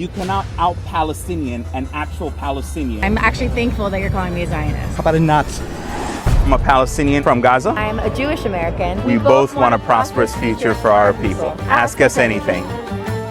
You cannot out-Palestinian an actual Palestinian. I'm actually thankful that you're calling me a Zionist. How about a Nazi? I'm a Palestinian from Gaza. I'm a Jewish American. We both want a prosperous future for our people. Ask us anything.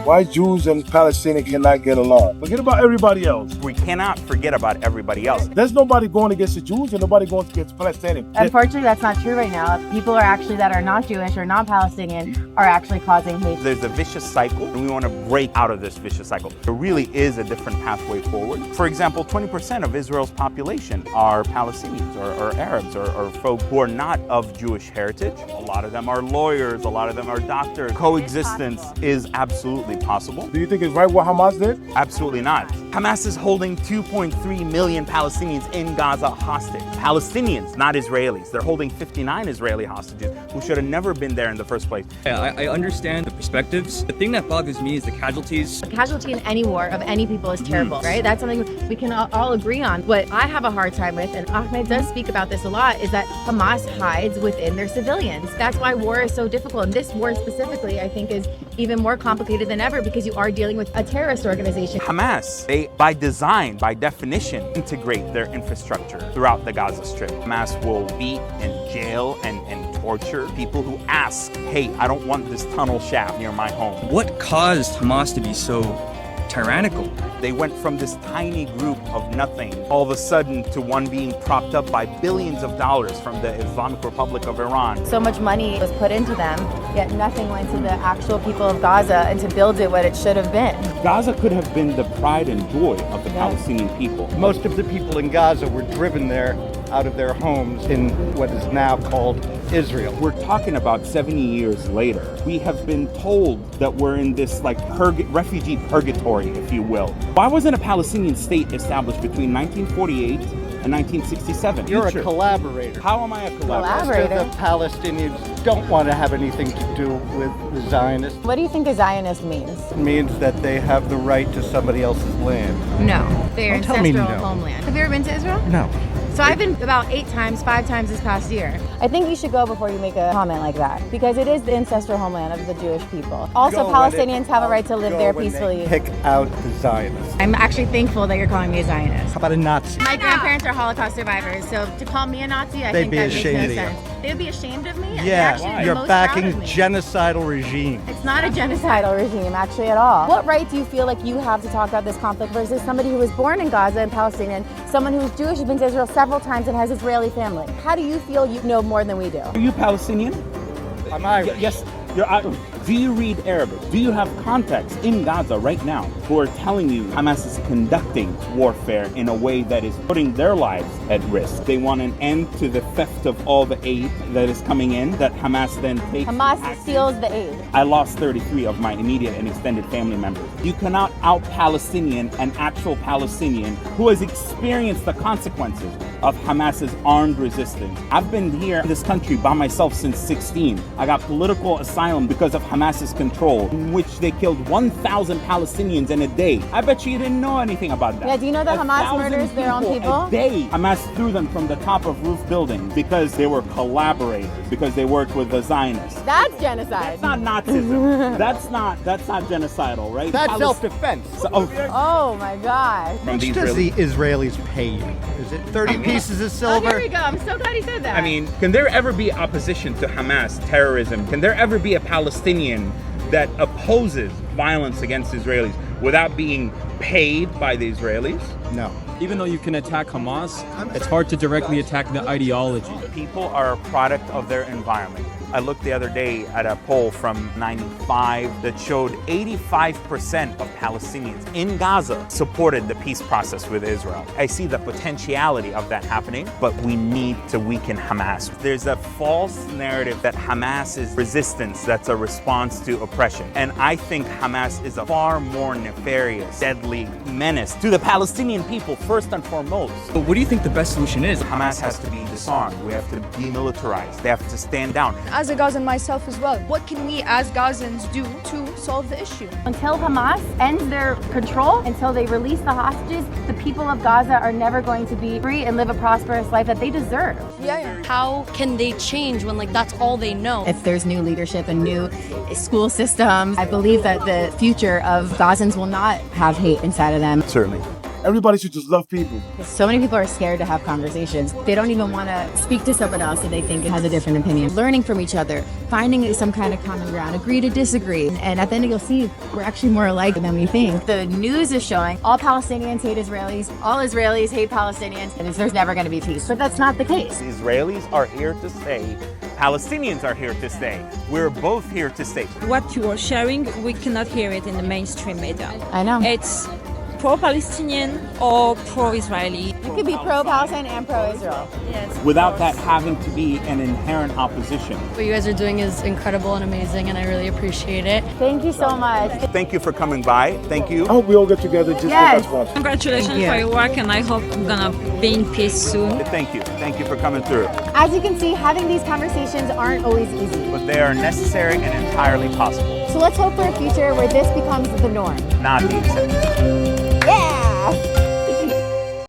Why Jews and Palestinians cannot get along? Forget about everybody else. We cannot forget about everybody else. There's nobody going against the Jews and nobody going against Palestinians. Unfortunately, that's not true right now. People are actually that are not Jewish or not Palestinian are actually causing hate. There's a vicious cycle, and we want to break out of this vicious cycle. There really is a different pathway forward. For example, 20% of Israel's population are Palestinians or Arabs or folk who are not of Jewish heritage. A lot of them are lawyers, a lot of them are doctors. Coexistence is absolutely possible. Do you think it's right what Hamas did? Absolutely not. Hamas is holding 2.3 million Palestinians in Gaza hostage. Palestinians, not Israelis. They're holding 59 Israeli hostages who should have never been there in the first place. Yeah, I understand the perspectives. The thing that bothers me is the casualties. A casualty in any war of any people is terrible, right? That's something we can all agree on. What I have a hard time with, and Ahmed does speak about this a lot, is that Hamas hides within their civilians. That's why war is so difficult. And this war specifically, I think, is even more complicated than ever because you are dealing with a terrorist organization. Hamas, they, by design, by definition, integrate their infrastructure throughout the Gaza Strip. Hamas will beat and jail and torture people who ask, hey, I don't want this tunnel shaft near my home. What caused Hamas to be so tyrannical? They went from this tiny group of nothing all of a sudden to one being propped up by billions of dollars from the Islamic Republic of Iran. So much money was put into them, yet nothing went to the actual people of Gaza and to build it what it should have been. Gaza could have been the pride and joy of the Palestinian people. Most of the people in Gaza were driven there out of their homes in what is now called Israel. We're talking about 70 years later. We have been told that we're in this refugee purgatory, if you will. Why wasn't a Palestinian state established between 1948 and 1967? You're a collaborator. How am I a collaborator? The Palestinians don't want to have anything to do with the Zionists. What do you think a Zionist means? It means that they have the right to somebody else's land. No, their Don't tell me ancestral no. homeland. Have you ever been to Israel? No. So I've been about 5 times this past year. I think you should go before you make a comment like that because it is the ancestral homeland of the Jewish people. Also, Palestinians have a right to live there peacefully. Pick out the Zionists. I'm actually thankful that you're calling me a Zionist. How about a Nazi? My grandparents are Holocaust survivors, so to call me a Nazi, I think that makes no sense. They would be ashamed of me? Yeah, you're backing genocidal regime. It's not a genocidal regime, actually, at all. What right do you feel like you have to talk about this conflict versus somebody who was born in Gaza and Palestinian, someone who's Jewish, has been to Israel several times and has Israeli family? How do you feel you know more than we do? Are you Palestinian? I'm Irish. Yes, you're Irish. Do you read Arabic? Do you have contacts in Gaza right now who are telling you Hamas is conducting warfare in a way that is putting their lives at risk? They want an end to the theft of all the aid that is coming in that Hamas then takes. Hamas steals the aid. I lost 33 of my immediate and extended family members. You cannot out-Palestinian an actual Palestinian who has experienced the consequences of Hamas's armed resistance. I've been here in this country by myself since 16. I got political asylum because of Hamas's control, in which they killed 1,000 Palestinians in a day. I bet you didn't know anything about that. Yeah, do you know that Hamas murders their own people? A day. Hamas threw them from the top of roof buildings because they were collaborators, because they worked with the Zionists. That's genocide. That's not Nazism. that's not genocidal, right? That's self-defense. Oh my gosh. How much does the Israelis pay you? Is it 30 pieces of silver? Oh, here we go. I'm so glad he said that. I mean, can there ever be opposition to Hamas terrorism? Can there ever be a Palestinian that opposes violence against Israelis without being paid by the Israelis? No. Even though you can attack Hamas, it's hard to directly attack the ideology. People are a product of their environment. I looked the other day at a poll from 95 that showed 85% of Palestinians in Gaza supported the peace process with Israel. I see the potentiality of that happening, but we need to weaken Hamas. There's a false narrative that Hamas is resistance that's a response to oppression. And I think Hamas is a far more nefarious, deadly menace to the Palestinian people first and foremost. But what do you think the best solution is? Hamas has to be disarmed. We have to demilitarize. They have to stand down. as a Gazan myself as well. What can we as Gazans do to solve the issue? Until Hamas ends their control, until they release the hostages, the people of Gaza are never going to be free and live a prosperous life that they deserve. Yeah. How can they change when that's all they know? If there's new leadership and new school systems, I believe that the future of Gazans will not have hate inside of them. Certainly. Everybody should just love people. So many people are scared to have conversations. They don't even want to speak to someone else that they think has a different opinion. Learning from each other, finding some kind of common ground, agree to disagree. And at the end you'll see we're actually more alike than we think. The news is showing all Palestinians hate Israelis, all Israelis hate Palestinians, and there's never going to be peace. But that's not the case. Israelis are here to stay. Palestinians are here to stay. We're both here to stay. What you are sharing, we cannot hear it in the mainstream media. I know. It's pro-Palestinian or pro-Israeli. You could be pro-Palestine and pro-Israel. Yes. Without that having to be an inherent opposition. What you guys are doing is incredible and amazing, and I really appreciate it. Thank you so much. Thank you for coming by. Thank you. I hope we all get together just Yes. like us. Congratulations for your work, and I hope we're gonna be in peace soon. Thank you. Thank you for coming through. As you can see, having these conversations aren't always easy. But they are necessary and entirely possible, So let's hope for a future where this becomes the norm. not the exception.